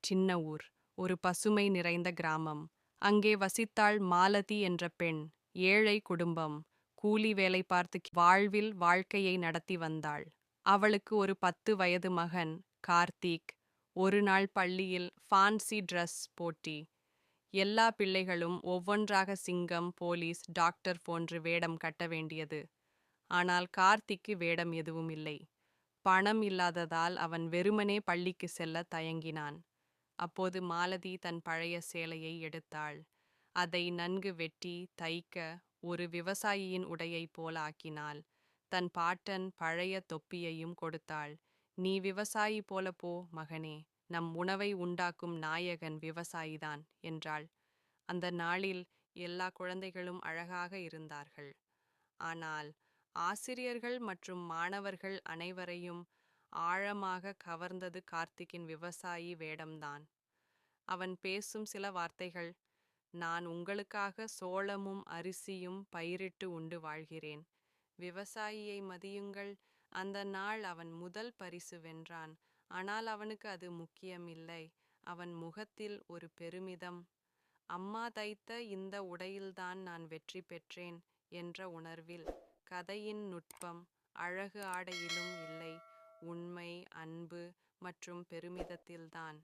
சின்ன ஊர், ஒரு பசுமை நிறைந்த கிராமம். அங்கே வசித்தாள் மாலதி என்ற பெண். ஏழை குடும்பம். கூலி வேலை பார்த்து வாழ்வில் வாழ்க்கையை நடத்தி வந்தாள். அவளுக்கு ஒரு 10 வயது மகன், கார்த்திக். ஒரு நாள் பள்ளியில் ஃபான்சி ட்ரெஸ் போட்டி. எல்லா பிள்ளைகளும் ஒவ்வொன்றாக சிங்கம், போலீஸ், டாக்டர் போன்று வேடம் கட்ட வேண்டியது. ஆனால் கார்த்திக்கு வேடம் எதுவும் இல்லை. பணம் இல்லாததால் அவன் வெறுமனே பள்ளிக்கு செல்ல தயங்கினான். அப்போது மாலதி தன் பழைய சேலையை எடுத்தாள். அதை நன்கு வெட்டி தைக்க ஒரு விவசாயியின் உடையைப் போல ஆக்கினாள். தன் பாட்டன் பழைய தொப்பியையும் கொடுத்தாள். "நீ விவசாயி போல போ மகனே, நம் உணவை உண்டாக்கும் நாயகன் விவசாயிதான்" என்றாள். அந்த நாளில் எல்லா குழந்தைகளும் அழகாக இருந்தார்கள். ஆனால் ஆசிரியர்கள் மற்றும் மாணவர்கள் அனைவரையும் ஆழமாக கவர்ந்தது கார்த்திக்கின் விவசாயி வேடம்தான். அவன் பேசும் சில வார்த்தைகள்: "நான் உங்களுக்காக சோளமும் அரிசியும் பயிரிட்டு உண்டு வாழ்கிறேன். விவசாயியை மதியுங்கள்." அந்த நாள் அவன் முதல் பரிசு வென்றான். ஆனால் அவனுக்கு அது முக்கியமில்லை. அவன் முகத்தில் ஒரு பெருமிதம். "அம்மா தைத்த இந்த உடையில்தான் நான் வெற்றி பெற்றேன்" என்ற உணர்வில். கதையின் நுட்பம் அழகு ஆடையிலும் இல்லை, உண்மை, அன்பு மற்றும் பெருமிதத்தில்தான்.